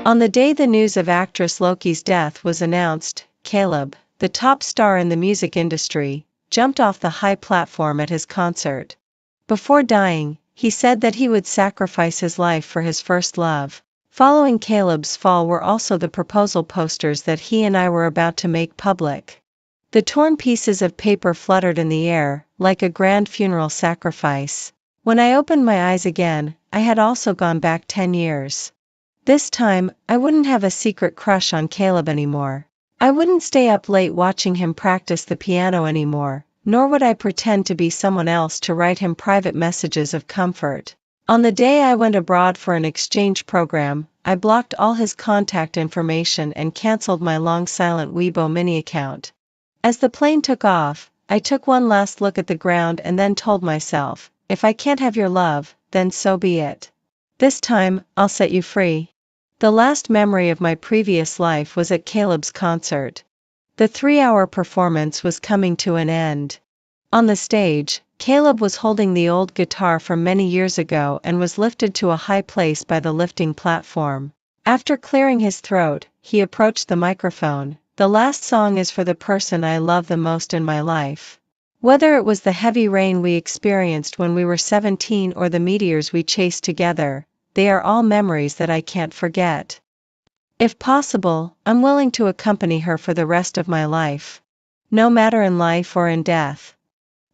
On the day the news of actress Loki's death was announced, Caleb, the top star in the music industry, jumped off the high platform at his concert. Before dying, he said that he would sacrifice his life for his first love. Following Caleb's fall were also the proposal posters that he and I were about to make public. The torn pieces of paper fluttered in the air, like a grand funeral sacrifice. When I opened my eyes again, I had also gone back 10 years. This time, I wouldn't have a secret crush on Caleb anymore. I wouldn't stay up late watching him practice the piano anymore, nor would I pretend to be someone else to write him private messages of comfort. On the day I went abroad for an exchange program, I blocked all his contact information and cancelled my long-silent Weibo mini account. As the plane took off, I took one last look at the ground and then told myself, if I can't have your love, then so be it. This time, I'll set you free. The last memory of my previous life was at Caleb's concert. The 3-hour performance was coming to an end. On the stage, Caleb was holding the old guitar from many years ago and was lifted to a high place by the lifting platform. After clearing his throat, he approached the microphone. The last song is for the person I love the most in my life. Whether it was the heavy rain we experienced when we were 17 or the meteors we chased together, they are all memories that I can't forget. If possible, I'm willing to accompany her for the rest of my life. No matter in life or in death.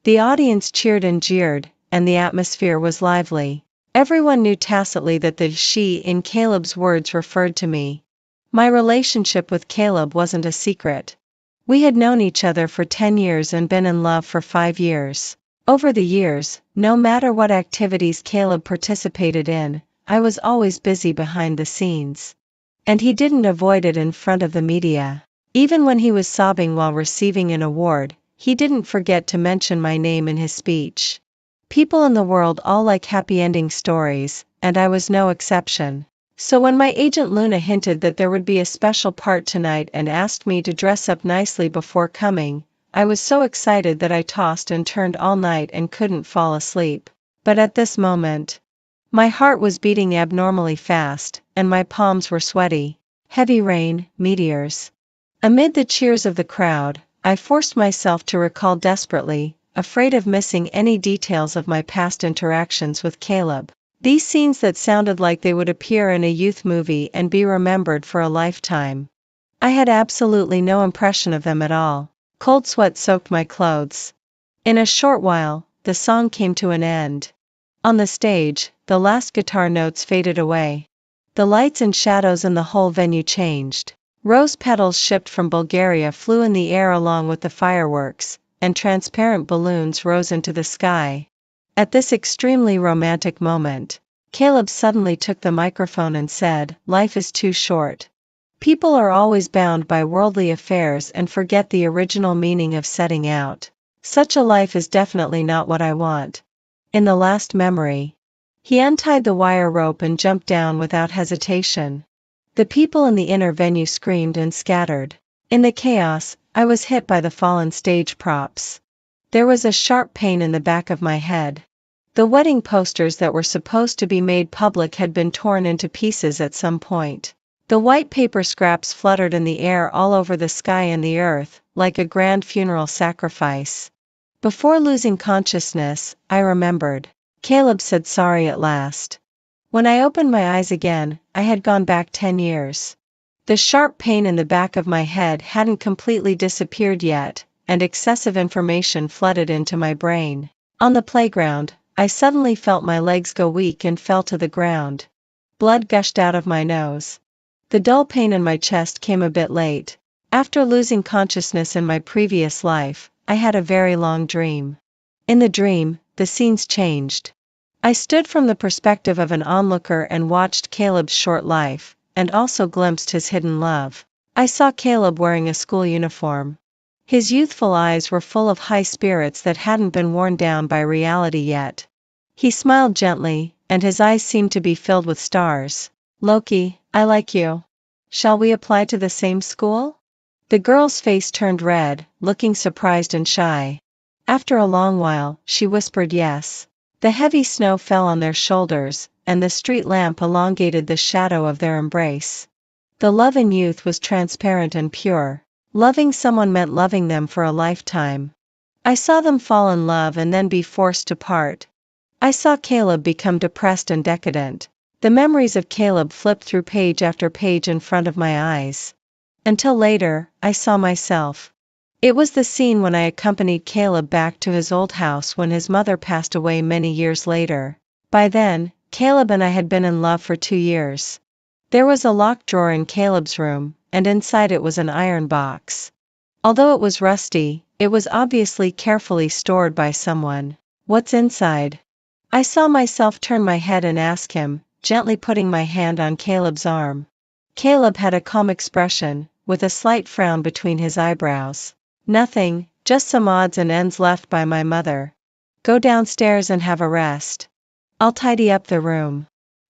The audience cheered and jeered, and the atmosphere was lively. Everyone knew tacitly that the she in Caleb's words referred to me. My relationship with Caleb wasn't a secret. We had known each other for 10 years and been in love for 5 years. Over the years, no matter what activities Caleb participated in, I was always busy behind the scenes. And he didn't avoid it in front of the media. Even when he was sobbing while receiving an award, he didn't forget to mention my name in his speech. People in the world all like happy ending stories, and I was no exception. So when my agent Luna hinted that there would be a special part tonight and asked me to dress up nicely before coming, I was so excited that I tossed and turned all night and couldn't fall asleep. But at this moment, my heart was beating abnormally fast, and my palms were sweaty. Heavy rain, meteors. Amid the cheers of the crowd, I forced myself to recall desperately, afraid of missing any details of my past interactions with Caleb. These scenes that sounded like they would appear in a youth movie and be remembered for a lifetime. I had absolutely no impression of them at all. Cold sweat soaked my clothes. In a short while, the song came to an end. On the stage, the last guitar notes faded away. The lights and shadows in the whole venue changed. Rose petals shipped from Bulgaria flew in the air along with the fireworks, and transparent balloons rose into the sky. At this extremely romantic moment, Caleb suddenly took the microphone and said, "Life is too short. People are always bound by worldly affairs and forget the original meaning of setting out. Such a life is definitely not what I want." In the last memory, he untied the wire rope and jumped down without hesitation. The people in the inner venue screamed and scattered. In the chaos, I was hit by the fallen stage props. There was a sharp pain in the back of my head. The wedding posters that were supposed to be made public had been torn into pieces at some point. The white paper scraps fluttered in the air all over the sky and the earth, like a grand funeral sacrifice. Before losing consciousness, I remembered. Caleb said sorry at last. When I opened my eyes again, I had gone back 10 years. The sharp pain in the back of my head hadn't completely disappeared yet, and excessive information flooded into my brain. On the playground, I suddenly felt my legs go weak and fell to the ground. Blood gushed out of my nose. The dull pain in my chest came a bit late. After losing consciousness in my previous life, I had a very long dream. In the dream, the scenes changed. I stood from the perspective of an onlooker and watched Caleb's short life, and also glimpsed his hidden love. I saw Caleb wearing a school uniform. His youthful eyes were full of high spirits that hadn't been worn down by reality yet. He smiled gently, and his eyes seemed to be filled with stars. "Loki, I like you. Shall we apply to the same school?" The girl's face turned red, looking surprised and shy. After a long while, she whispered yes. The heavy snow fell on their shoulders, and the street lamp elongated the shadow of their embrace. The love in youth was transparent and pure. Loving someone meant loving them for a lifetime. I saw them fall in love and then be forced to part. I saw Caleb become depressed and decadent. The memories of Caleb flipped through page after page in front of my eyes. Until later, I saw myself. It was the scene when I accompanied Caleb back to his old house when his mother passed away many years later. By then, Caleb and I had been in love for 2 years. There was a locked drawer in Caleb's room, and inside it was an iron box. Although it was rusty, it was obviously carefully stored by someone. "What's inside?" I saw myself turn my head and ask him, gently putting my hand on Caleb's arm. Caleb had a calm expression, with a slight frown between his eyebrows. "Nothing, just some odds and ends left by my mother. Go downstairs and have a rest. I'll tidy up the room."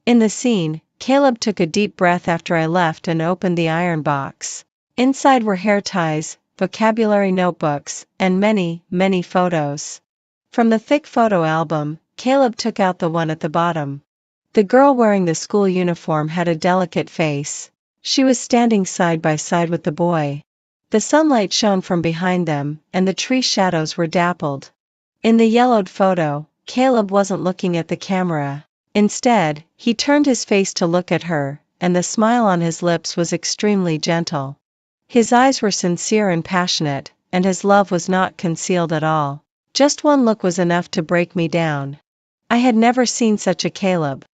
In the scene, Caleb took a deep breath after I left and opened the iron box. Inside were hair ties, vocabulary notebooks, and many, many photos. From the thick photo album, Caleb took out the one at the bottom. The girl wearing the school uniform had a delicate face. She was standing side by side with the boy. The sunlight shone from behind them, and the tree shadows were dappled. In the yellowed photo, Caleb wasn't looking at the camera. Instead, he turned his face to look at her, and the smile on his lips was extremely gentle. His eyes were sincere and passionate, and his love was not concealed at all. Just one look was enough to break me down. I had never seen such a Caleb.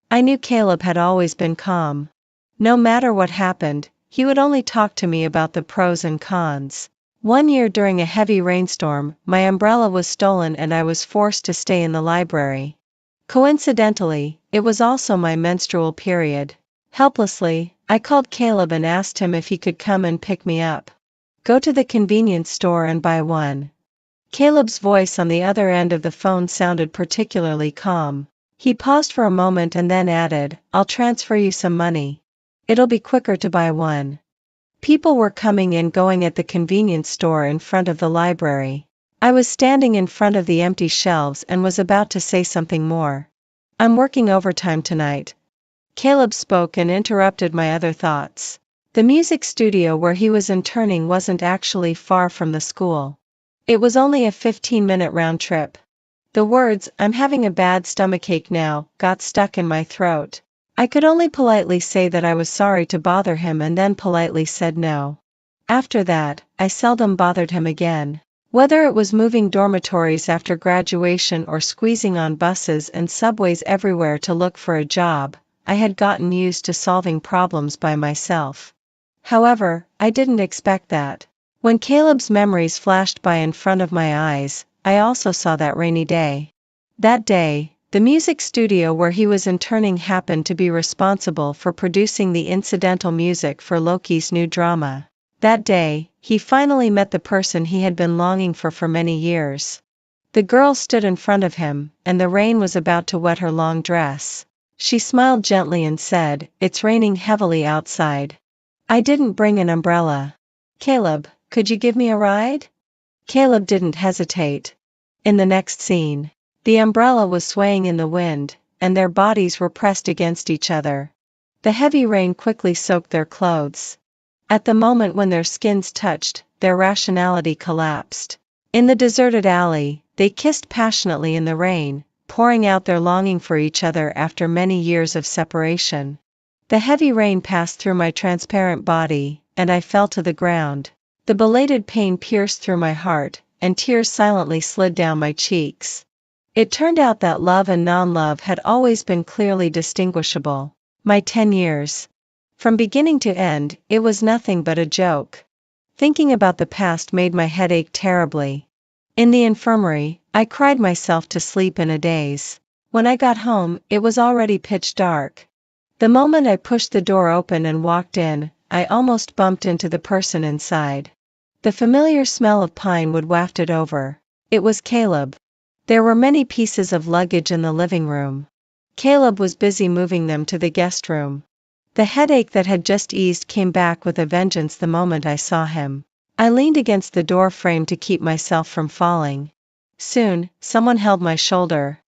I knew Caleb had always been calm. No matter what happened, he would only talk to me about the pros and cons. One year during a heavy rainstorm, my umbrella was stolen and I was forced to stay in the library. Coincidentally, it was also my menstrual period. Helplessly, I called Caleb and asked him if he could come and pick me up. "Go to the convenience store and buy one." Caleb's voice on the other end of the phone sounded particularly calm. He paused for a moment and then added, "I'll transfer you some money. It'll be quicker to buy one." People were coming and going at the convenience store in front of the library. I was standing in front of the empty shelves and was about to say something more. "I'm working overtime tonight." Caleb spoke and interrupted my other thoughts. The music studio where he was interning wasn't actually far from the school. It was only a 15-minute round trip. The words, "I'm having a bad stomachache now," got stuck in my throat. I could only politely say that I was sorry to bother him and then politely said no. After that, I seldom bothered him again. Whether it was moving dormitories after graduation or squeezing on buses and subways everywhere to look for a job, I had gotten used to solving problems by myself. However, I didn't expect that. When Caleb's memories flashed by in front of my eyes, I also saw that rainy day. That day, the music studio where he was interning happened to be responsible for producing the incidental music for Loki's new drama. That day, he finally met the person he had been longing for many years. The girl stood in front of him, and the rain was about to wet her long dress. She smiled gently and said, "It's raining heavily outside. I didn't bring an umbrella. Caleb, could you give me a ride?" Caleb didn't hesitate. In the next scene, the umbrella was swaying in the wind, and their bodies were pressed against each other. The heavy rain quickly soaked their clothes. At the moment when their skins touched, their rationality collapsed. In the deserted alley, they kissed passionately in the rain, pouring out their longing for each other after many years of separation. The heavy rain passed through my transparent body, and I fell to the ground. The belated pain pierced through my heart, and tears silently slid down my cheeks. It turned out that love and non-love had always been clearly distinguishable. My 10 years. From beginning to end, it was nothing but a joke. Thinking about the past made my head ache terribly. In the infirmary, I cried myself to sleep in a daze. When I got home, it was already pitch dark. The moment I pushed the door open and walked in, I almost bumped into the person inside. The familiar smell of pine wood wafted over. It was Caleb. There were many pieces of luggage in the living room. Caleb was busy moving them to the guest room. The headache that had just eased came back with a vengeance the moment I saw him. I leaned against the door frame to keep myself from falling. Soon, someone held my shoulder.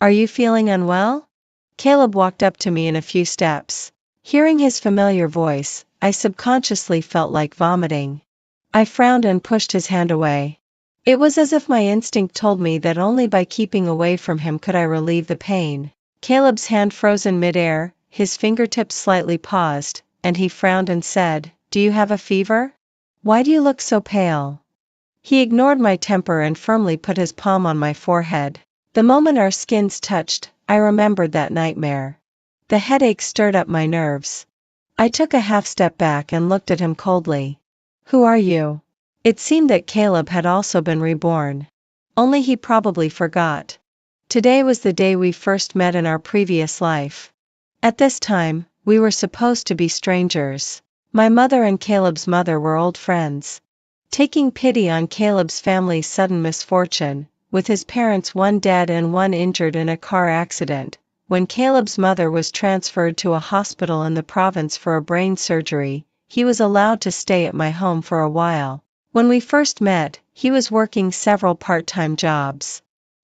"Are you feeling unwell?" Caleb walked up to me in a few steps. Hearing his familiar voice, I subconsciously felt like vomiting. I frowned and pushed his hand away. It was as if my instinct told me that only by keeping away from him could I relieve the pain. Caleb's hand froze in midair, his fingertips slightly paused, and he frowned and said, "Do you have a fever? Why do you look so pale?" He ignored my temper and firmly put his palm on my forehead. The moment our skins touched, I remembered that nightmare. The headache stirred up my nerves. I took a half step back and looked at him coldly. "Who are you?" It seemed that Caleb had also been reborn. Only he probably forgot. Today was the day we first met in our previous life. At this time, we were supposed to be strangers. My mother and Caleb's mother were old friends. Taking pity on Caleb's family's sudden misfortune, with his parents one dead and one injured in a car accident, when Caleb's mother was transferred to a hospital in the province for a brain surgery, he was allowed to stay at my home for a while. When we first met, he was working several part-time jobs.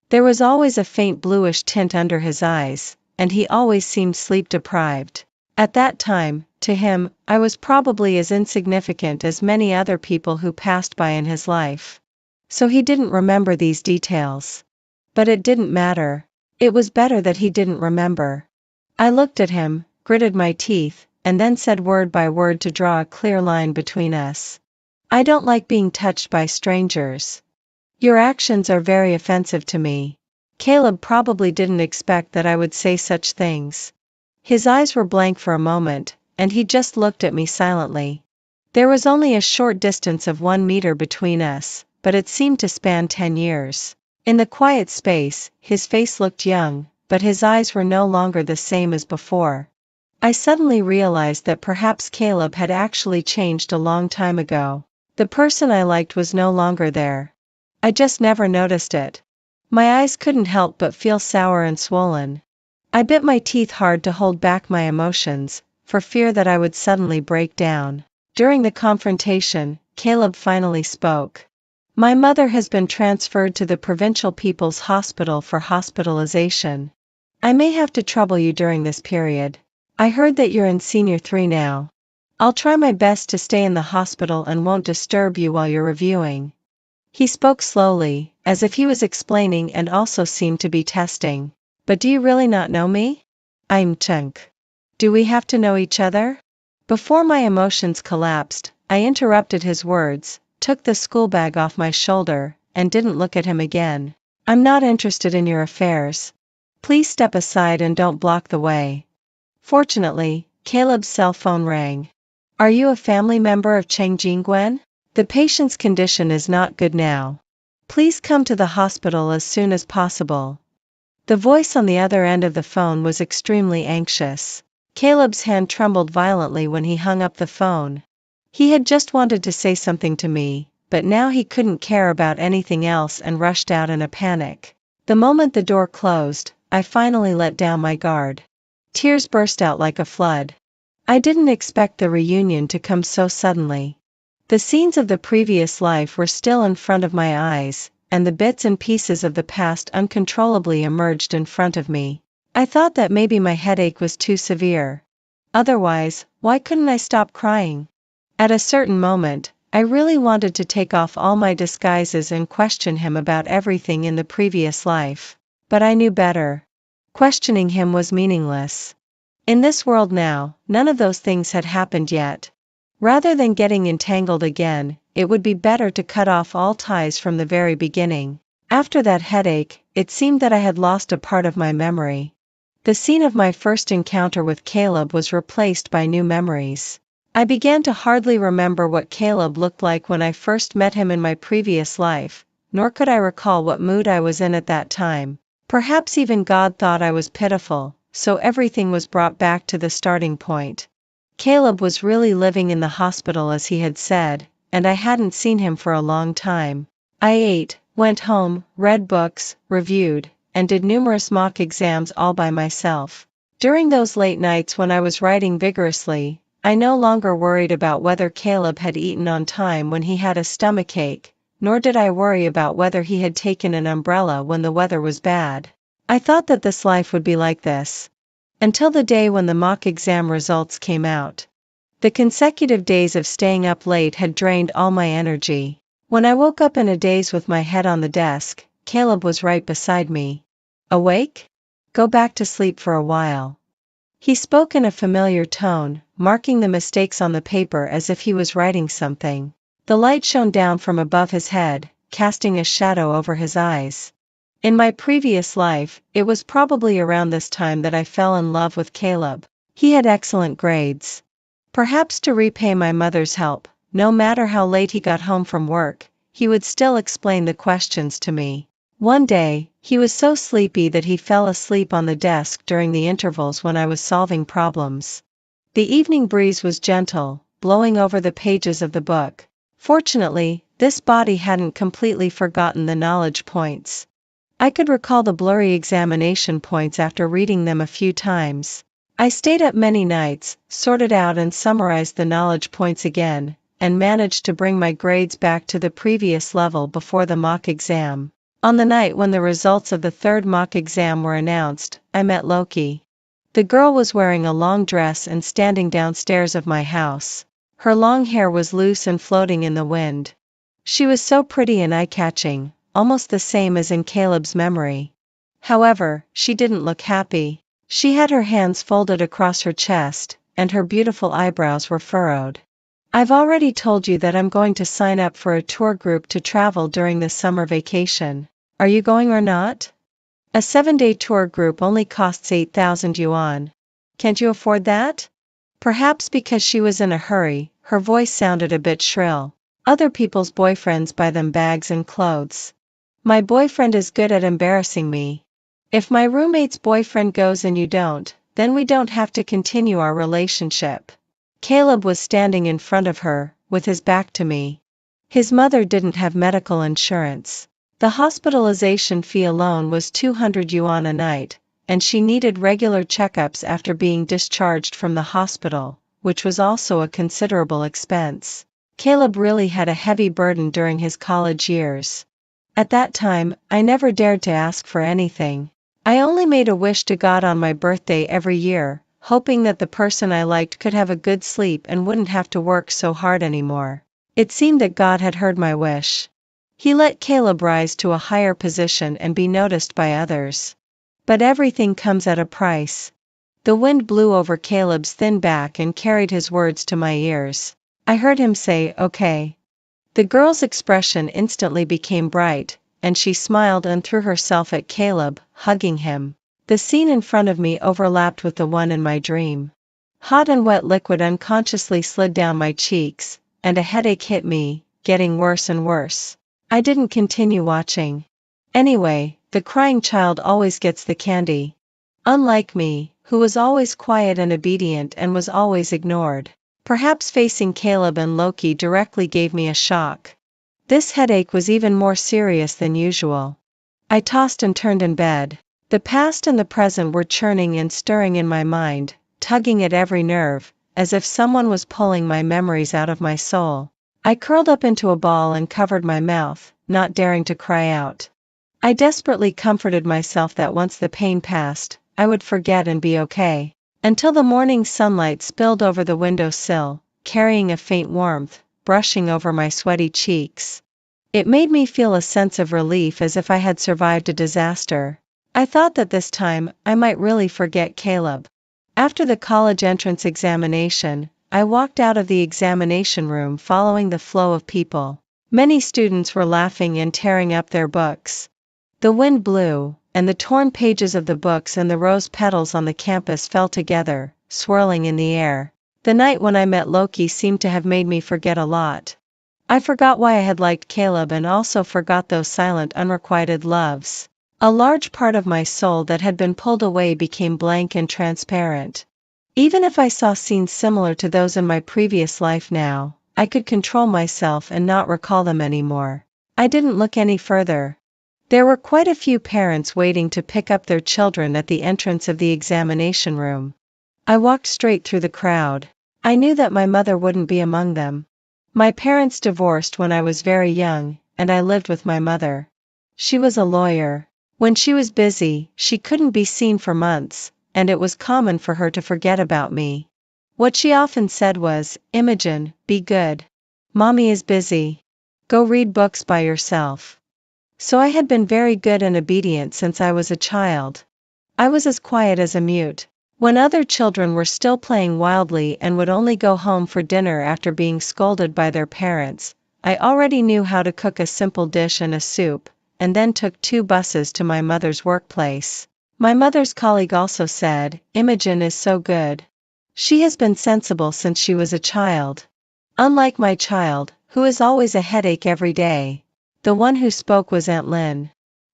There was always a faint bluish tint under his eyes, and he always seemed sleep-deprived. At that time, to him, I was probably as insignificant as many other people who passed by in his life. So he didn't remember these details. But it didn't matter. It was better that he didn't remember. I looked at him, gritted my teeth, and then said word by word to draw a clear line between us. "I don't like being touched by strangers. Your actions are very offensive to me." Caleb probably didn't expect that I would say such things. His eyes were blank for a moment, and he just looked at me silently. There was only a short distance of 1 meter between us, but it seemed to span 10 years. In the quiet space, his face looked young, but his eyes were no longer the same as before. I suddenly realized that perhaps Caleb had actually changed a long time ago. The person I liked was no longer there. I just never noticed it. My eyes couldn't help but feel sour and swollen. I bit my teeth hard to hold back my emotions, for fear that I would suddenly break down. During the confrontation, Caleb finally spoke. "My mother has been transferred to the Provincial People's Hospital for hospitalization. I may have to trouble you during this period. I heard that you're in Senior 3 now. I'll try my best to stay in the hospital and won't disturb you while you're reviewing." He spoke slowly, as if he was explaining and also seemed to be testing. "But do you really not know me? I'm Chunk. Do we have to know each other?" Before my emotions collapsed, I interrupted his words, took the school bag off my shoulder, and didn't look at him again. "I'm not interested in your affairs. Please step aside and don't block the way." Fortunately, Caleb's cell phone rang. "Are you a family member of Cheng Jingwen? The patient's condition is not good now. Please come to the hospital as soon as possible." The voice on the other end of the phone was extremely anxious. Caleb's hand trembled violently when he hung up the phone. He had just wanted to say something to me, but now he couldn't care about anything else and rushed out in a panic. The moment the door closed, I finally let down my guard. Tears burst out like a flood. I didn't expect the reunion to come so suddenly. The scenes of the previous life were still in front of my eyes, and the bits and pieces of the past uncontrollably emerged in front of me. I thought that maybe my headache was too severe. Otherwise, why couldn't I stop crying? At a certain moment, I really wanted to take off all my disguises and question him about everything in the previous life. But I knew better. Questioning him was meaningless. In this world now, none of those things had happened yet. Rather than getting entangled again, it would be better to cut off all ties from the very beginning. After that headache, it seemed that I had lost a part of my memory. The scene of my first encounter with Caleb was replaced by new memories. I began to hardly remember what Caleb looked like when I first met him in my previous life, nor could I recall what mood I was in at that time. Perhaps even God thought I was pitiful, so everything was brought back to the starting point. Caleb was really living in the hospital as he had said, and I hadn't seen him for a long time. I ate, went home, read books, reviewed, and did numerous mock exams all by myself. During those late nights when I was writing vigorously, I no longer worried about whether Caleb had eaten on time when he had a stomachache, nor did I worry about whether he had taken an umbrella when the weather was bad. I thought that this life would be like this. Until the day when the mock exam results came out. The consecutive days of staying up late had drained all my energy. When I woke up in a daze with my head on the desk, Caleb was right beside me. Awake? Go back to sleep for a while. He spoke in a familiar tone, marking the mistakes on the paper as if he was writing something. The light shone down from above his head, casting a shadow over his eyes. In my previous life, it was probably around this time that I fell in love with Caleb. He had excellent grades. Perhaps to repay my mother's help, no matter how late he got home from work, he would still explain the questions to me. One day, he was so sleepy that he fell asleep on the desk during the intervals when I was solving problems. The evening breeze was gentle, blowing over the pages of the book. Fortunately, this body hadn't completely forgotten the knowledge points. I could recall the blurry examination points after reading them a few times. I stayed up many nights, sorted out and summarized the knowledge points again, and managed to bring my grades back to the previous level before the mock exam. On the night when the results of the third mock exam were announced, I met Loki. The girl was wearing a long dress and standing downstairs of my house. Her long hair was loose and floating in the wind. She was so pretty and eye-catching, almost the same as in Caleb's memory. However, she didn't look happy. She had her hands folded across her chest, and her beautiful eyebrows were furrowed. I've already told you that I'm going to sign up for a tour group to travel during the summer vacation. Are you going or not? A 7-day tour group only costs 8,000 yuan. Can't you afford that? Perhaps because she was in a hurry, her voice sounded a bit shrill. Other people's boyfriends buy them bags and clothes. My boyfriend is good at embarrassing me. If my roommate's boyfriend goes and you don't, then we don't have to continue our relationship. Caleb was standing in front of her, with his back to me. His mother didn't have medical insurance. The hospitalization fee alone was 200 yuan a night, and she needed regular checkups after being discharged from the hospital, which was also a considerable expense. Caleb really had a heavy burden during his college years. At that time, I never dared to ask for anything. I only made a wish to God on my birthday every year, hoping that the person I liked could have a good sleep and wouldn't have to work so hard anymore. It seemed that God had heard my wish. He let Caleb rise to a higher position and be noticed by others. But everything comes at a price. The wind blew over Caleb's thin back and carried his words to my ears. I heard him say, "Okay." The girl's expression instantly became bright, and she smiled and threw herself at Caleb, hugging him. The scene in front of me overlapped with the one in my dream. Hot and wet liquid unconsciously slid down my cheeks, and a headache hit me, getting worse and worse. I didn't continue watching. Anyway, the crying child always gets the candy. Unlike me, who was always quiet and obedient and was always ignored. Perhaps facing Caleb and Loki directly gave me a shock. This headache was even more serious than usual. I tossed and turned in bed. The past and the present were churning and stirring in my mind, tugging at every nerve, as if someone was pulling my memories out of my soul. I curled up into a ball and covered my mouth, not daring to cry out. I desperately comforted myself that once the pain passed, I would forget and be okay. Until the morning sunlight spilled over the windowsill, carrying a faint warmth, brushing over my sweaty cheeks. It made me feel a sense of relief as if I had survived a disaster. I thought that this time, I might really forget Caleb. After the college entrance examination, I walked out of the examination room following the flow of people. Many students were laughing and tearing up their books. The wind blew, and the torn pages of the books and the rose petals on the campus fell together, swirling in the air. The night when I met Loki seemed to have made me forget a lot. I forgot why I had liked Caleb and also forgot those silent unrequited loves. A large part of my soul that had been pulled away became blank and transparent. Even if I saw scenes similar to those in my previous life now, I could control myself and not recall them anymore. I didn't look any further. There were quite a few parents waiting to pick up their children at the entrance of the examination room. I walked straight through the crowd. I knew that my mother wouldn't be among them. My parents divorced when I was very young, and I lived with my mother. She was a lawyer. When she was busy, she couldn't be seen for months, and it was common for her to forget about me. What she often said was, "Imogen, be good. Mommy is busy. Go read books by yourself." So I had been very good and obedient since I was a child. I was as quiet as a mute. When other children were still playing wildly and would only go home for dinner after being scolded by their parents, I already knew how to cook a simple dish and a soup, and then took 2 buses to my mother's workplace. My mother's colleague also said, "Imogen is so good. She has been sensible since she was a child. Unlike my child, who is always a headache every day." The one who spoke was Aunt Lynn.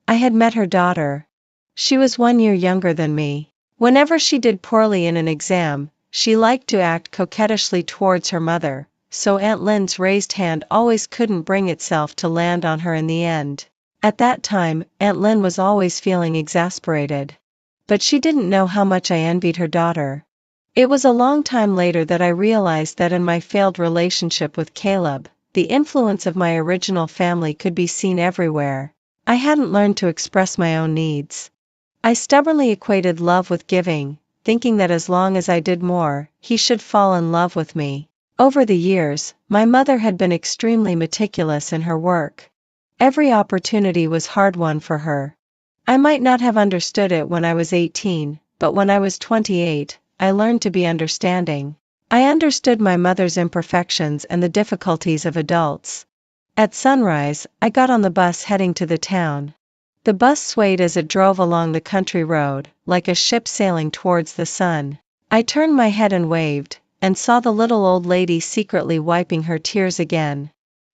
I had met her daughter. She was 1 year younger than me. Whenever she did poorly in an exam, she liked to act coquettishly towards her mother, so Aunt Lynn's raised hand always couldn't bring itself to land on her in the end. At that time, Aunt Lynn was always feeling exasperated. But she didn't know how much I envied her daughter. It was a long time later that I realized that in my failed relationship with Caleb, the influence of my original family could be seen everywhere. I hadn't learned to express my own needs. I stubbornly equated love with giving, thinking that as long as I did more, he should fall in love with me. Over the years, my mother had been extremely meticulous in her work. Every opportunity was hard-won for her. I might not have understood it when I was 18, but when I was 28, I learned to be understanding. I understood my mother's imperfections and the difficulties of adults. At sunrise, I got on the bus heading to the town. The bus swayed as it drove along the country road, like a ship sailing towards the sun. I turned my head and waved, and saw the little old lady secretly wiping her tears again.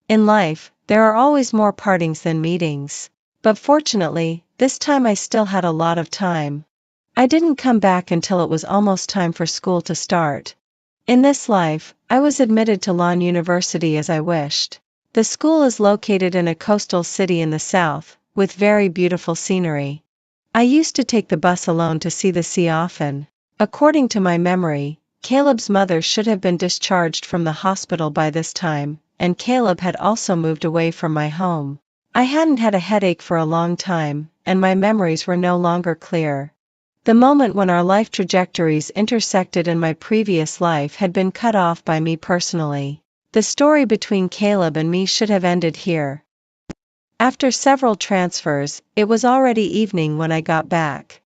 In life, there are always more partings than meetings. But fortunately, this time I still had a lot of time. I didn't come back until it was almost time for school to start. In this life, I was admitted to Lund University as I wished. The school is located in a coastal city in the south, with very beautiful scenery. I used to take the bus alone to see the sea often. According to my memory, Caleb's mother should have been discharged from the hospital by this time, and Caleb had also moved away from my home. I hadn't had a headache for a long time, and my memories were no longer clear. The moment when our life trajectories intersected in my previous life had been cut off by me personally. The story between Caleb and me should have ended here. After several transfers, it was already evening when I got back.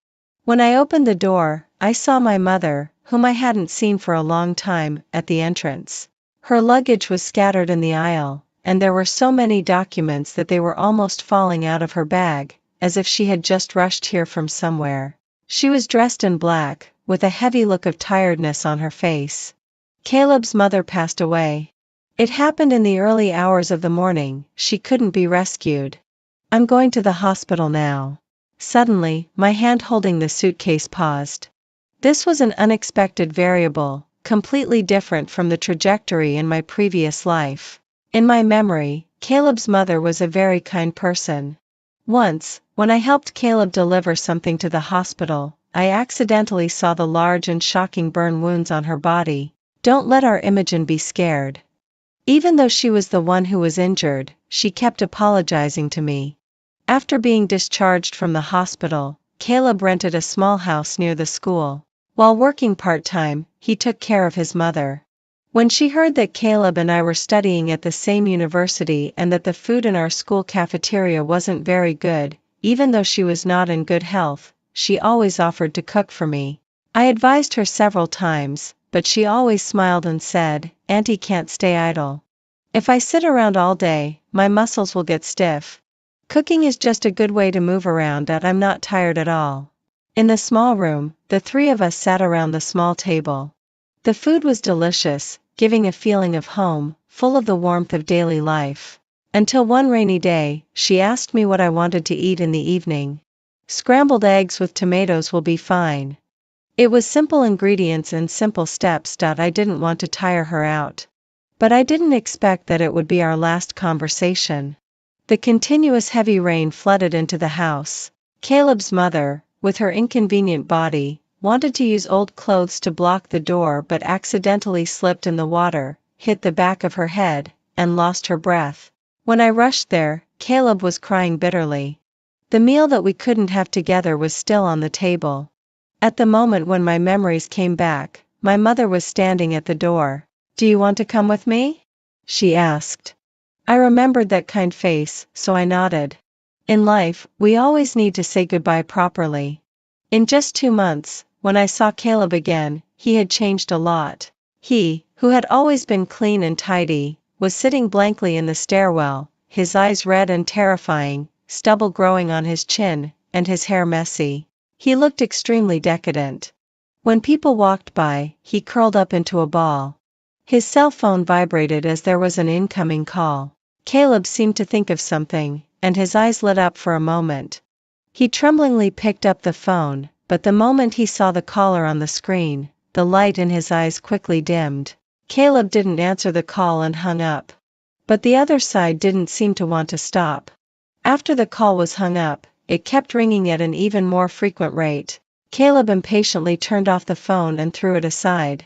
When I opened the door, I saw my mother, whom I hadn't seen for a long time, at the entrance. Her luggage was scattered in the aisle, and there were so many documents that they were almost falling out of her bag, as if she had just rushed here from somewhere. She was dressed in black, with a heavy look of tiredness on her face. Caleb's mother passed away. It happened in the early hours of the morning. She couldn't be rescued. "I'm going to the hospital now." Suddenly, my hand holding the suitcase paused. This was an unexpected variable, completely different from the trajectory in my previous life. In my memory, Caleb's mother was a very kind person. Once, when I helped Caleb deliver something to the hospital, I accidentally saw the large and shocking burn wounds on her body. "Don't let our Imogen be scared." Even though she was the one who was injured, she kept apologizing to me. After being discharged from the hospital, Caleb rented a small house near the school. While working part-time, he took care of his mother. When she heard that Caleb and I were studying at the same university and that the food in our school cafeteria wasn't very good, even though she was not in good health, she always offered to cook for me. I advised her several times, but she always smiled and said, "Auntie can't stay idle. If I sit around all day, my muscles will get stiff. Cooking is just a good way to move around and I'm not tired at all." In the small room, the 3 of us sat around the small table. The food was delicious, giving a feeling of home, full of the warmth of daily life. Until one rainy day, she asked me what I wanted to eat in the evening. "Scrambled eggs with tomatoes will be fine." It was simple ingredients and simple steps. I didn't want to tire her out. But I didn't expect that it would be our last conversation. The continuous heavy rain flooded into the house. Caleb's mother, with her inconvenient body, wanted to use old clothes to block the door but accidentally slipped in the water, hit the back of her head, and lost her breath. When I rushed there, Caleb was crying bitterly. The meal that we couldn't have together was still on the table. At the moment when my memories came back, my mother was standing at the door. "Do you want to come with me?" she asked. I remembered that kind face, so I nodded. In life, we always need to say goodbye properly. In just 2 months, when I saw Caleb again, he had changed a lot. He, who had always been clean and tidy, was sitting blankly in the stairwell, his eyes red and terrifying, stubble growing on his chin, and his hair messy. He looked extremely decadent. When people walked by, he curled up into a ball. His cell phone vibrated as there was an incoming call. Caleb seemed to think of something, and his eyes lit up for a moment. He tremblingly picked up the phone, but the moment he saw the caller on the screen, the light in his eyes quickly dimmed. Caleb didn't answer the call and hung up. But the other side didn't seem to want to stop. After the call was hung up, it kept ringing at an even more frequent rate. Caleb impatiently turned off the phone and threw it aside.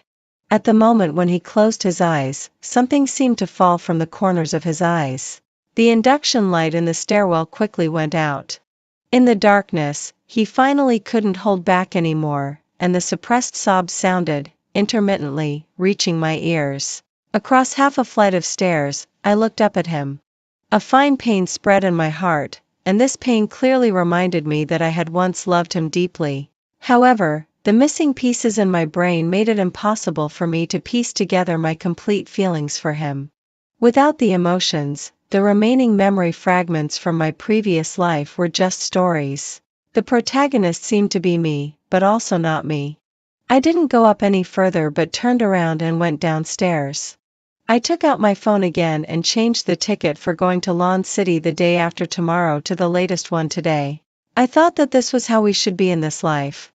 At the moment when he closed his eyes, something seemed to fall from the corners of his eyes. The induction light in the stairwell quickly went out. In the darkness, he finally couldn't hold back anymore, and the suppressed sobs sounded, intermittently, reaching my ears. Across half a flight of stairs, I looked up at him. A fine pain spread in my heart, and this pain clearly reminded me that I had once loved him deeply. However, the missing pieces in my brain made it impossible for me to piece together my complete feelings for him. Without the emotions, the remaining memory fragments from my previous life were just stories. The protagonist seemed to be me, but also not me. I didn't go up any further but turned around and went downstairs. I took out my phone again and changed the ticket for going to Lawn City the day after tomorrow to the latest one today. I thought that this was how we should be in this life.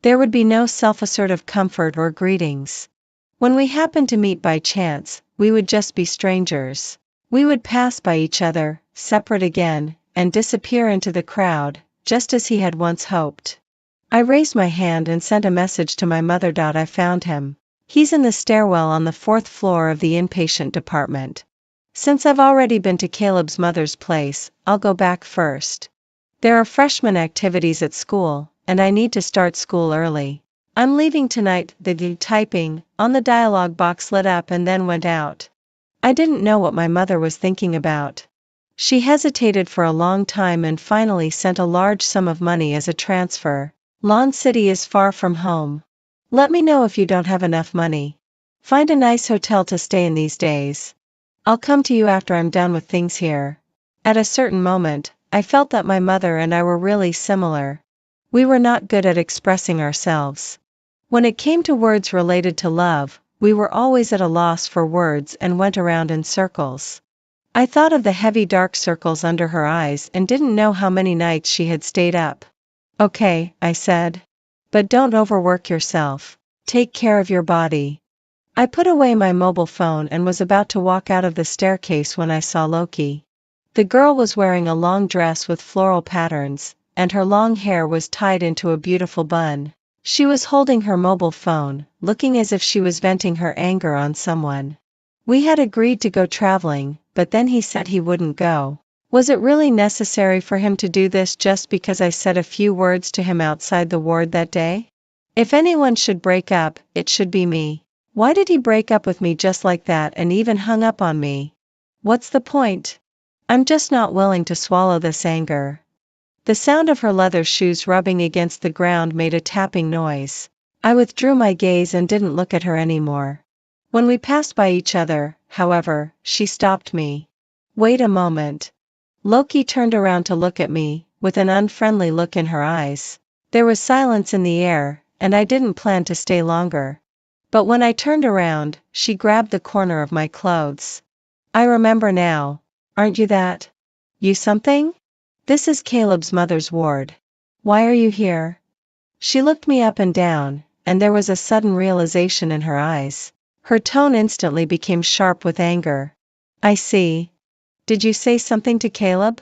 There would be no self-assertive comfort or greetings. When we happened to meet by chance, we would just be strangers. We would pass by each other, separate again, and disappear into the crowd, just as he had once hoped. I raised my hand and sent a message to my mother. I found him. He's in the stairwell on the 4th floor of the inpatient department. Since I've already been to Caleb's mother's place, I'll go back first. There are freshman activities at school, and I need to start school early. I'm leaving tonight. The typing on the dialog box lit up and then went out. I didn't know what my mother was thinking about. She hesitated for a long time and finally sent a large sum of money as a transfer. Lawn City is far from home. Let me know if you don't have enough money. Find a nice hotel to stay in these days. I'll come to you after I'm done with things here. At a certain moment, I felt that my mother and I were really similar. We were not good at expressing ourselves. When it came to words related to love, we were always at a loss for words and went around in circles. I thought of the heavy dark circles under her eyes and didn't know how many nights she had stayed up. "Okay," I said. "But don't overwork yourself. Take care of your body." I put away my mobile phone and was about to walk out of the staircase when I saw Loki. The girl was wearing a long dress with floral patterns, and her long hair was tied into a beautiful bun. She was holding her mobile phone, looking as if she was venting her anger on someone. We had agreed to go traveling, but then he said he wouldn't go. Was it really necessary for him to do this just because I said a few words to him outside the ward that day? If anyone should break up, it should be me. Why did he break up with me just like that and even hung up on me? What's the point? I'm just not willing to swallow this anger. The sound of her leather shoes rubbing against the ground made a tapping noise. I withdrew my gaze and didn't look at her anymore. When we passed by each other, however, she stopped me. "Wait a moment." Loki turned around to look at me, with an unfriendly look in her eyes. There was silence in the air, and I didn't plan to stay longer. But when I turned around, she grabbed the corner of my clothes. "I remember now. Aren't you that? You something? This is Caleb's mother's ward. Why are you here?" She looked me up and down, and there was a sudden realization in her eyes. Her tone instantly became sharp with anger. "I see. Did you say something to Caleb?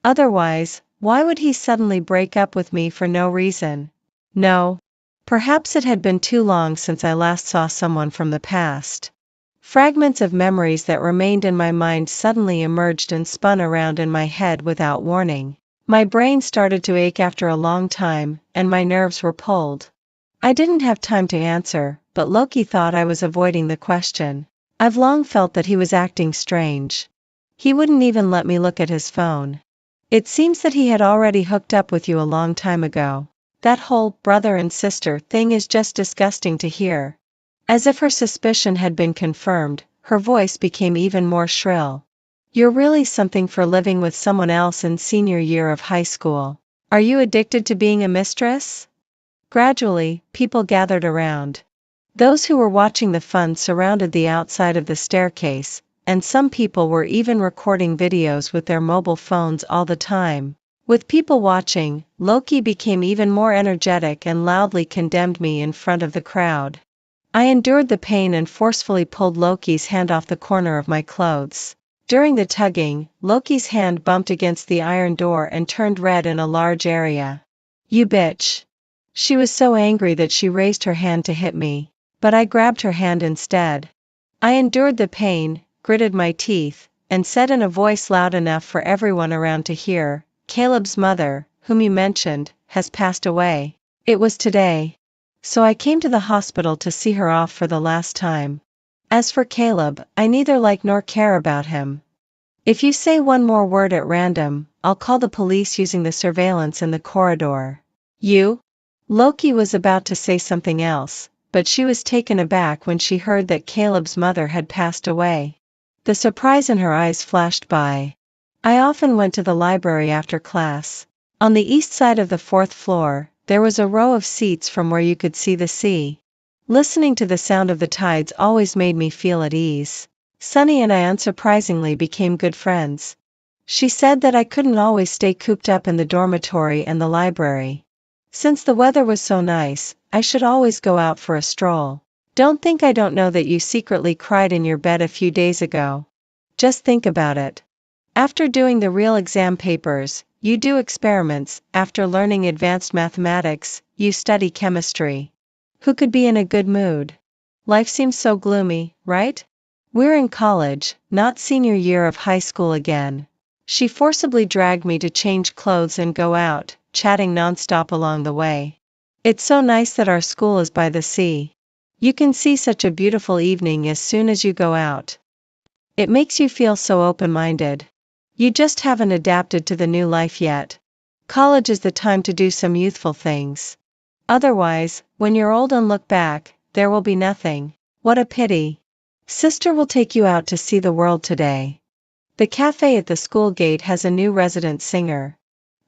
Otherwise, why would he suddenly break up with me for no reason?" "No." Perhaps it had been too long since I last saw someone from the past. Fragments of memories that remained in my mind suddenly emerged and spun around in my head without warning. My brain started to ache after a long time, and my nerves were pulled. I didn't have time to answer, but Loki thought I was avoiding the question. I've long felt that he was acting strange. He wouldn't even let me look at his phone. It seems that he had already hooked up with you a long time ago. That whole brother and sister thing is just disgusting to hear. As if her suspicion had been confirmed, her voice became even more shrill. You're really something for living with someone else in senior year of high school. Are you addicted to being a mistress? Gradually, people gathered around. Those who were watching the fun surrounded the outside of the staircase, and some people were even recording videos with their mobile phones all the time. With people watching, Loki became even more energetic and loudly condemned me in front of the crowd. I endured the pain and forcefully pulled Loki's hand off the corner of my clothes. During the tugging, Loki's hand bumped against the iron door and turned red in a large area. You bitch. She was so angry that she raised her hand to hit me, but I grabbed her hand instead. I endured the pain, gritted my teeth, and said in a voice loud enough for everyone around to hear, Caleb's mother, whom you mentioned, has passed away. It was today. So I came to the hospital to see her off for the last time. As for Caleb, I neither like nor care about him. If you say one more word at random, I'll call the police using the surveillance in the corridor. You? Loki was about to say something else, but she was taken aback when she heard that Caleb's mother had passed away. The surprise in her eyes flashed by. I often went to the library after class. On the east side of the 4th floor, there was a row of seats from where you could see the sea. Listening to the sound of the tides always made me feel at ease. Sunny and I unsurprisingly became good friends. She said that I couldn't always stay cooped up in the dormitory and the library. Since the weather was so nice, I should always go out for a stroll. Don't think I don't know that you secretly cried in your bed a few days ago. Just think about it. After doing the real exam papers, you do experiments. After learning advanced mathematics, you study chemistry. Who could be in a good mood? Life seems so gloomy, right? We're in college, not senior year of high school again. She forcibly dragged me to change clothes and go out, chatting nonstop along the way. It's so nice that our school is by the sea. You can see such a beautiful evening as soon as you go out. It makes you feel so open-minded. You just haven't adapted to the new life yet. College is the time to do some youthful things. Otherwise, when you're old and look back, there will be nothing. What a pity. Sister will take you out to see the world today. The cafe at the school gate has a new resident singer.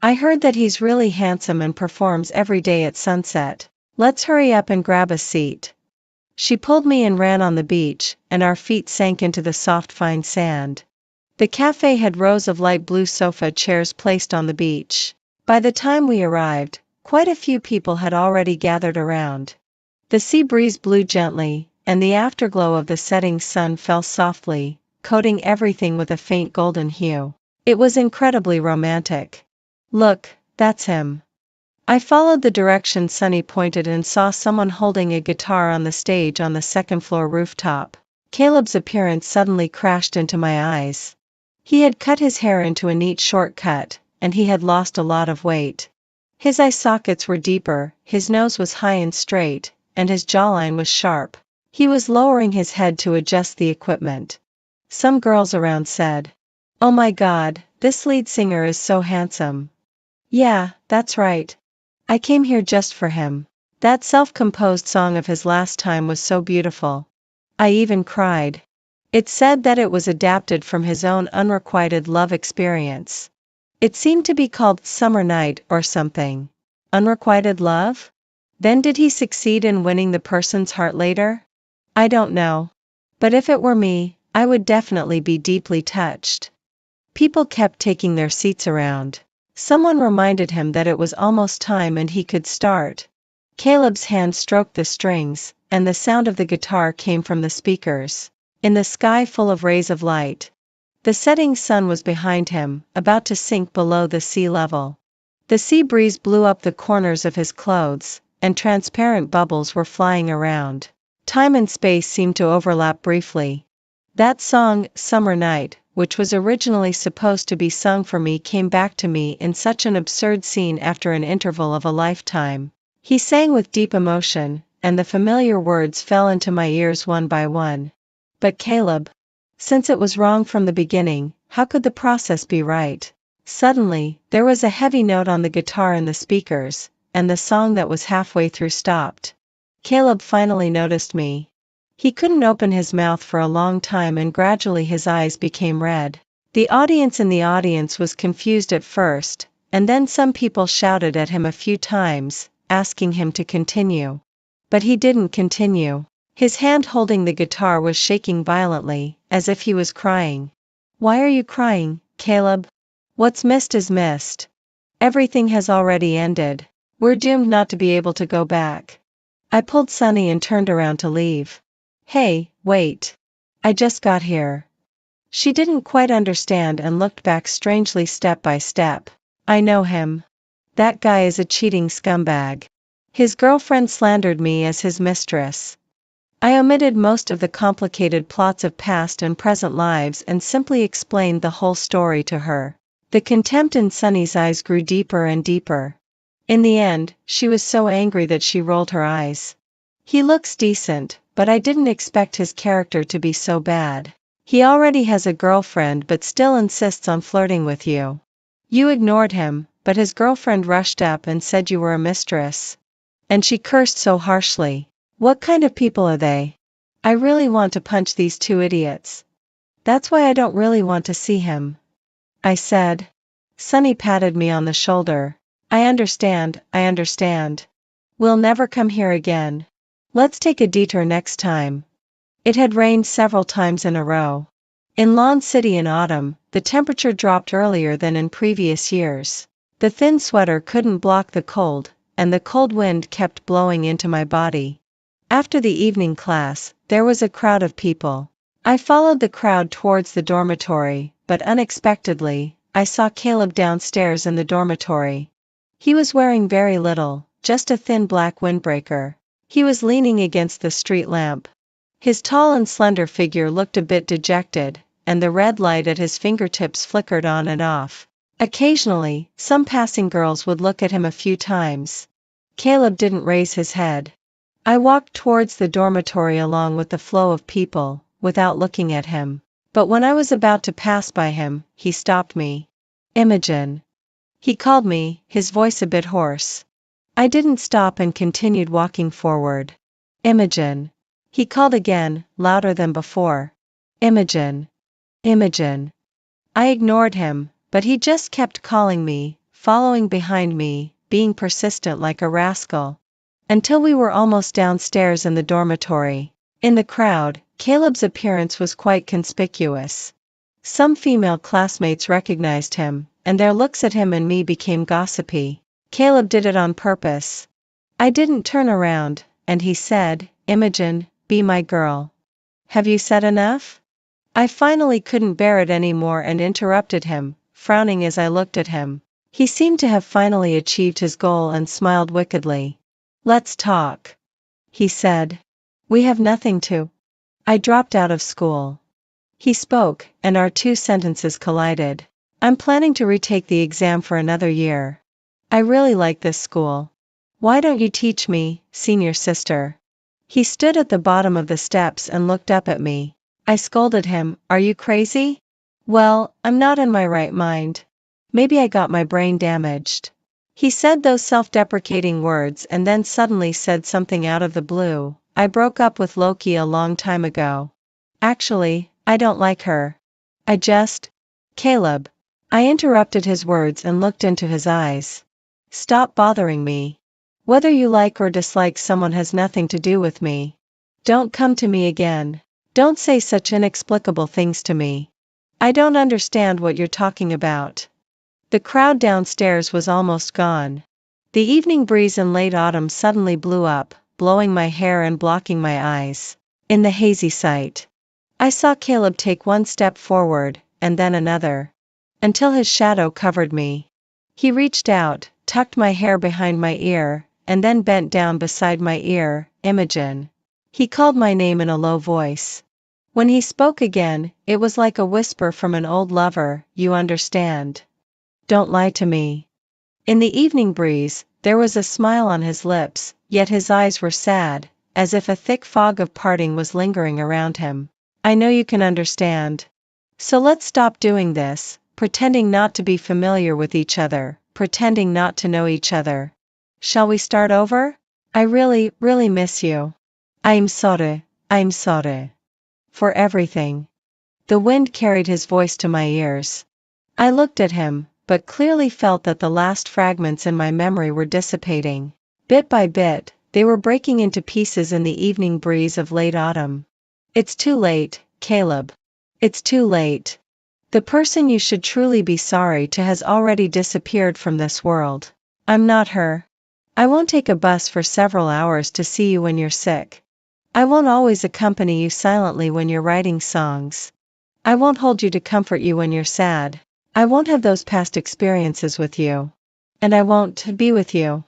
I heard that he's really handsome and performs every day at sunset. Let's hurry up and grab a seat. She pulled me and ran on the beach, and our feet sank into the soft fine sand. The cafe had rows of light blue sofa chairs placed on the beach. By the time we arrived, quite a few people had already gathered around. The sea breeze blew gently, and the afterglow of the setting sun fell softly, coating everything with a faint golden hue. It was incredibly romantic. Look, that's him. I followed the direction Sunny pointed and saw someone holding a guitar on the stage on the second-floor rooftop. Caleb's appearance suddenly crashed into my eyes. He had cut his hair into a neat short cut, and he had lost a lot of weight. His eye sockets were deeper, his nose was high and straight, and his jawline was sharp. He was lowering his head to adjust the equipment. Some girls around said, "Oh my God, this lead singer is so handsome." Yeah, that's right. I came here just for him. That self-composed song of his last time was so beautiful. I even cried. It said that it was adapted from his own unrequited love experience. It seemed to be called Summer Night or something. Unrequited love? Then did he succeed in winning the person's heart later? I don't know. But if it were me, I would definitely be deeply touched. People kept taking their seats around. Someone reminded him that it was almost time and he could start. Caleb's hand stroked the strings, and the sound of the guitar came from the speakers. In the sky full of rays of light. The setting sun was behind him, about to sink below the sea level. The sea breeze blew up the corners of his clothes, and transparent bubbles were flying around. Time and space seemed to overlap briefly. That song, Summer Night, which was originally supposed to be sung for me, came back to me in such an absurd scene after an interval of a lifetime. He sang with deep emotion, and the familiar words fell into my ears one by one. But Caleb, since it was wrong from the beginning, how could the process be right? Suddenly, there was a heavy note on the guitar in the speakers, and the song that was halfway through stopped. Caleb finally noticed me. He couldn't open his mouth for a long time and gradually his eyes became red. The audience in the audience was confused at first, and then some people shouted at him a few times, asking him to continue. But he didn't continue. His hand holding the guitar was shaking violently, as if he was crying. "Why are you crying, Caleb? What's missed is missed. Everything has already ended. We're doomed not to be able to go back." I pulled Sunny and turned around to leave. "Hey, wait. I just got here." She didn't quite understand and looked back strangely step by step. "I know him. That guy is a cheating scumbag. His girlfriend slandered me as his mistress." I omitted most of the complicated plots of past and present lives and simply explained the whole story to her. The contempt in Sunny's eyes grew deeper and deeper. In the end, she was so angry that she rolled her eyes. "He looks decent, but I didn't expect his character to be so bad. He already has a girlfriend but still insists on flirting with you. You ignored him, but his girlfriend rushed up and said you were a mistress. And she cursed so harshly. What kind of people are they? I really want to punch these two idiots. That's why I don't really want to see him," I said. Sunny patted me on the shoulder. I understand. We'll never come here again. Let's take a detour next time." It had rained several times in a row. In Lawn City in autumn, the temperature dropped earlier than in previous years. The thin sweater couldn't block the cold, and the cold wind kept blowing into my body. After the evening class, there was a crowd of people. I followed the crowd towards the dormitory, but unexpectedly, I saw Caleb downstairs in the dormitory. He was wearing very little, just a thin black windbreaker. He was leaning against the street lamp. His tall and slender figure looked a bit dejected, and the red light at his fingertips flickered on and off. Occasionally, some passing girls would look at him a few times. Caleb didn't raise his head. I walked towards the dormitory along with the flow of people, without looking at him. But when I was about to pass by him, he stopped me. "Imogen." He called me, his voice a bit hoarse. I didn't stop and continued walking forward. "Imogen." He called again, louder than before. "Imogen. Imogen." I ignored him, but he just kept calling me, following behind me, being persistent like a rascal. Until we were almost downstairs in the dormitory. In the crowd, Caleb's appearance was quite conspicuous. Some female classmates recognized him, and their looks at him and me became gossipy. Caleb did it on purpose. I didn't turn around, and he said, "Imogen, be my girl." "Have you said enough?" I finally couldn't bear it anymore and interrupted him, frowning as I looked at him. He seemed to have finally achieved his goal and smiled wickedly. "Let's talk," he said. "We have nothing to." I dropped out of school. He spoke, and our two sentences collided. "I'm planning to retake the exam for another year. I really like this school. Why don't you teach me, senior sister?" He stood at the bottom of the steps and looked up at me. I scolded him, "Are you crazy?" "Well, I'm not in my right mind. Maybe I got my brain damaged." He said those self-deprecating words and then suddenly said something out of the blue. "I broke up with Loki a long time ago. Actually, I don't like her. I just..." "Caleb." I interrupted his words and looked into his eyes. "Stop bothering me. Whether you like or dislike someone has nothing to do with me. Don't come to me again. Don't say such inexplicable things to me. I don't understand what you're talking about." The crowd downstairs was almost gone. The evening breeze in late autumn suddenly blew up, blowing my hair and blocking my eyes. In the hazy sight, I saw Caleb take one step forward, and then another, until his shadow covered me. He reached out, tucked my hair behind my ear, and then bent down beside my ear. "Imogen." He called my name in a low voice. When he spoke again, it was like a whisper from an old lover, "You understand. Don't lie to me." In the evening breeze, There was a smile on his lips, yet his eyes were sad, as if a thick fog of parting was lingering around him. I know you can understand. So let's stop doing this, pretending not to be familiar with each other, pretending not to know each other. Shall we start over? I really, really miss you. I'm sorry. For everything. The wind carried his voice to my ears. I looked at him, but clearly felt that the last fragments in my memory were dissipating. Bit by bit, they were breaking into pieces in the evening breeze of late autumn. It's too late, Caleb. It's too late. The person you should truly be sorry to has already disappeared from this world. I'm not her. I won't take a bus for several hours to see you when you're sick. I won't always accompany you silently when you're writing songs. I won't hold you to comfort you when you're sad. I won't have those past experiences with you. And I won't be with you.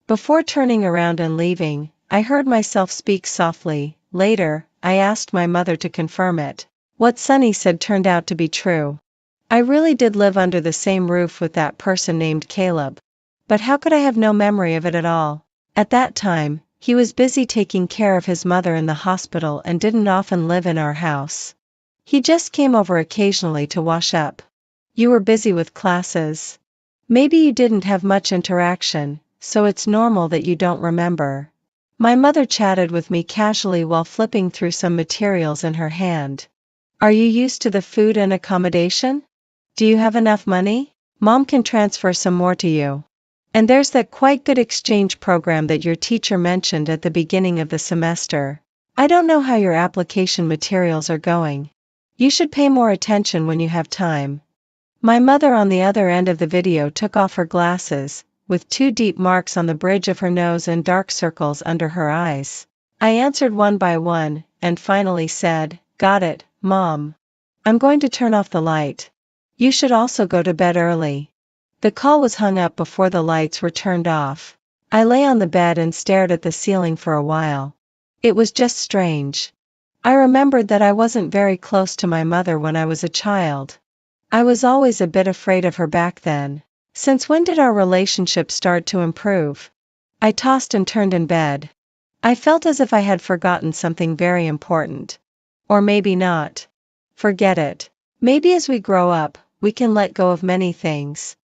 Before turning around and leaving, I heard myself speak softly. Later, I asked my mother to confirm it. What Sonny said turned out to be true. I really did live under the same roof with that person named Caleb. But how could I have no memory of it at all? At that time, he was busy taking care of his mother in the hospital and didn't often live in our house. He just came over occasionally to wash up. You were busy with classes. Maybe you didn't have much interaction, so it's normal that you don't remember. My mother chatted with me casually while flipping through some materials in her hand. Are you used to the food and accommodation? Do you have enough money? Mom can transfer some more to you. And there's that quite good exchange program that your teacher mentioned at the beginning of the semester. I don't know how your application materials are going. You should pay more attention when you have time. My mother on the other end of the video took off her glasses, with 2 deep marks on the bridge of her nose and dark circles under her eyes. I answered one by one, and finally said, "Got it, Mom. I'm going to turn off the light. You should also go to bed early." The call was hung up before the lights were turned off. I lay on the bed and stared at the ceiling for a while. It was just strange. I remembered that I wasn't very close to my mother when I was a child. I was always a bit afraid of her back then. Since when did our relationship start to improve? I tossed and turned in bed. I felt as if I had forgotten something very important. Or maybe not. Forget it. Maybe as we grow up, we can let go of many things.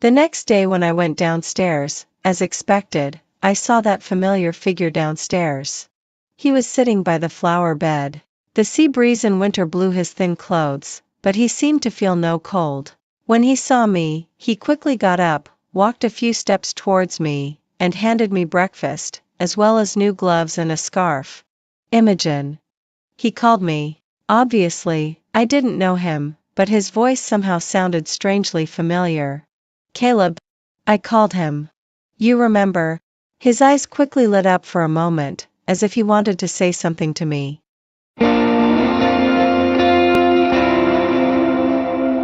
The next day when I went downstairs, as expected, I saw that familiar figure downstairs. He was sitting by the flower bed. The sea breeze in winter blew his thin clothes, but he seemed to feel no cold. When he saw me, he quickly got up, walked a few steps towards me, and handed me breakfast, as well as new gloves and a scarf. Imogen. He called me. Obviously, I didn't know him, but his voice somehow sounded strangely familiar. Caleb. I called him. You remember? His eyes quickly lit up for a moment, as if he wanted to say something to me.